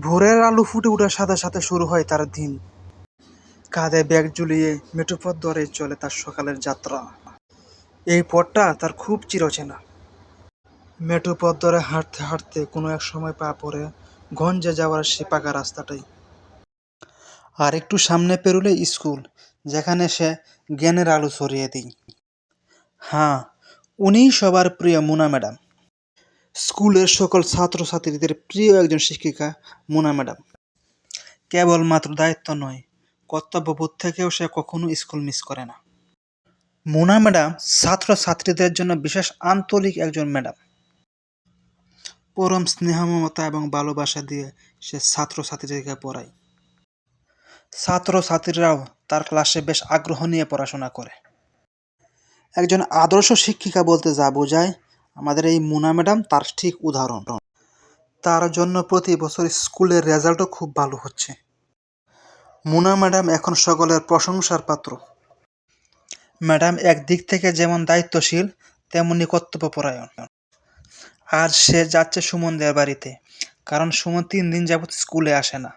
ভোরের আলো ফুটে ওঠার সাথে সাথে শুরু হয় তার দিন। কাঁধে ব্যাগ ঝুলিয়ে মেঠোপথ ধরে চলে তার সকালের যাত্রা। এই পথটা তার খুব চিরচেনা। মেঠোপথ ধরে হাঁটতে হাঁটতে কোনো এক সময় পা পড়ে গঞ্জে যাওয়ার সে পাকা রাস্তাটাই। আর একটু সামনে পেরোলে স্কুল, যেখানে সে জ্ঞানের আলো ছড়িয়ে দিই। হ্যাঁ, উনিই সবার প্রিয় মুনা ম্যাডাম। স্কুলের সকল ছাত্রছাত্রীদের প্রিয় একজন শিক্ষিকা মুনা ম্যাডাম। কেবলমাত্র দায়িত্ব নয়, কর্তব্যবোধ থেকেও সে কখনো স্কুল মিস করে না। মুনা ম্যাডাম ছাত্রছাত্রীদের জন্য বিশেষ আন্তরিক একজন ম্যাডাম। পরম স্নেহ মমতা এবং ভালোবাসা দিয়ে সে ছাত্রছাত্রীদেরকে পড়ায়। ছাত্রছাত্রীরাও তার ক্লাসে বেশ আগ্রহ নিয়ে পড়াশোনা করে। একজন আদর্শ শিক্ষিকা বলতে যা বোঝায়, আমাদের এই মুনা ম্যাডাম তার ঠিক উদাহরণ। তার জন্য প্রতি বছর স্কুলের রেজাল্টও খুব ভালো হচ্ছে। মুনা ম্যাডাম এখন সকলের প্রশংসার পাত্র। ম্যাডাম একদিক থেকে যেমন দায়িত্বশীল, তেমনি কর্তব্যপরায়ণ। আজ সে যাচ্ছে সুমনদের বাড়িতে, কারণ সুমন 3 দিন যাবৎ স্কুলে আসে না।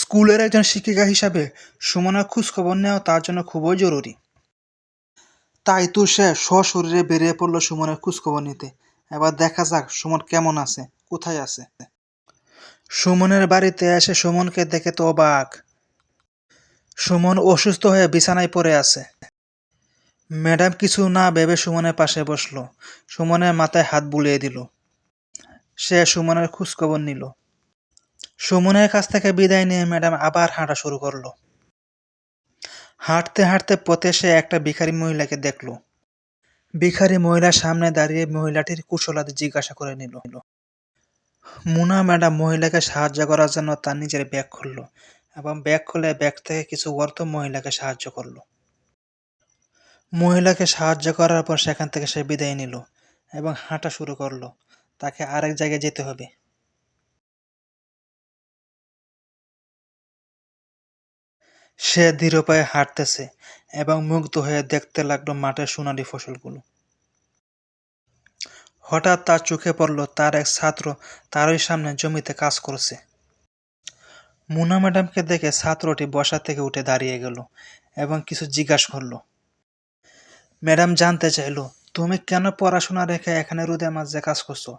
স্কুলের একজন শিক্ষিকা হিসাবে সুমনের খোঁজখবর নেওয়া তার জন্য খুবই জরুরি। তাই তো সে সশরীরে বেরিয়ে পড়ল সুমনের খোঁজখবর নিতে। এবার দেখা যাক সুমন কেমন আছে, কোথায় আছে। সুমনের বাড়িতে এসে সুমনকে দেখে তো অবাক। সুমন অসুস্থ হয়ে বিছানায় পড়ে আছে। ম্যাডাম কিছু না ভেবে সুমনের পাশে বসলো, সুমনের মাথায় হাত বুলিয়ে দিল। সে সুমনের খোঁজখবর নিল। সুমনের কাছ থেকে বিদায় নিয়ে ম্যাডাম আবার হাঁটা শুরু করলো। হাঁটতে হাঁটতে পথে সে একটা ভিখারি মহিলাকে দেখলো। ভিখারি মহিলার সামনে দাঁড়িয়ে মহিলাটির কুশলাদি জিজ্ঞাসা করে নিল। মুনা ম্যাডাম মহিলাকে সাহায্য করার জন্য তার নিজের ব্যাগ খুললো এবং ব্যাগ খুলে ব্যাগ থেকে কিছু অর্থ মহিলাকে সাহায্য করলো। মহিলাকে সাহায্য করার পর সেখান থেকে সে বিদায় নিল এবং হাঁটা শুরু করলো। তাকে আরেক জায়গায় যেতে হবে। সে ধীর পায়ে হাঁটতেছে এবং মুগ্ধ হয়ে দেখতে লাগলো মাঠের সোনালী ফসলগুলো। হঠাৎ তার চোখে পড়ল তার এক ছাত্র তারই সামনে জমিতে কাজ করছে। মুনা ম্যাডামকে দেখে ছাত্রটি বসা থেকে উঠে দাঁড়িয়ে গেল এবং কিছু জিজ্ঞাসা করলো। ম্যাডাম জানতে চাইলো, তুমি কেন পড়াশোনা রেখে এখানে রোদের মাঝে কাজ করছো?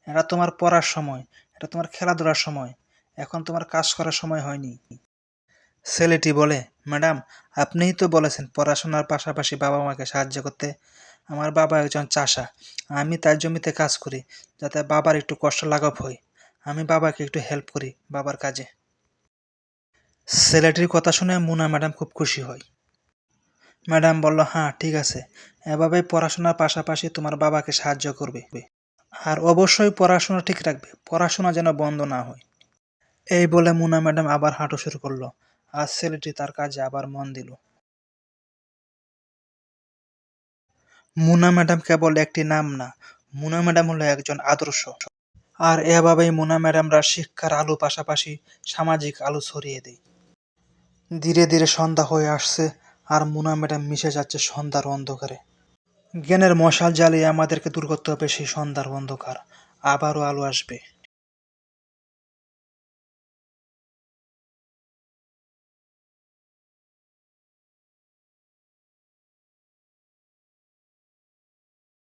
এটা তোমার পড়ার সময়, এটা তোমার খেলাধুলার সময়, এখন তোমার কাজ করার সময় হয়নি। ছেলেটি বলে, ম্যাডাম আপনিই তো বলেছেন পড়াশোনার পাশাপাশি বাবা মাকে সাহায্য করতে। আমার বাবা একজন চাষা, আমি তার জমিতে কাজ করি যাতে বাবার একটু কষ্ট লাঘব হয়। আমি বাবাকে একটু হেল্প করি বাবার কাজে। ছেলেটির কথা শুনে মুনা ম্যাডাম খুব খুশি হয়। ম্যাডাম বলল, হ্যাঁ ঠিক আছে, এভাবেই পড়াশোনার পাশাপাশি তোমার বাবাকে সাহায্য করবে। আর অবশ্যই পড়াশোনা ঠিক রাখবে, পড়াশোনা যেন বন্ধ না হয়। এই বলে মুনা ম্যাডাম আবার হাঁটা শুরু করলো আর ছেলেটি তার কাজে আবার মন দিল। মুনা ম্যাডাম কেবল একটি নাম না, মুনা ম্যাডাম হলো একজন আদর্শ। আর এভাবেই মুনা ম্যাডামরা শিক্ষার আলো পাশাপাশি সামাজিক আলো ছড়িয়ে দেয়। ধীরে ধীরে সন্ধ্যা হয়ে আসছে আর মুনা ম্যাডাম মিশে যাচ্ছে সন্ধ্যার অন্ধকারে। জ্ঞানের মশাল জ্বালিয়ে আমাদেরকে দূর করতে হবে সেই সন্ধ্যার অন্ধকার। আবারও আলো আসবে।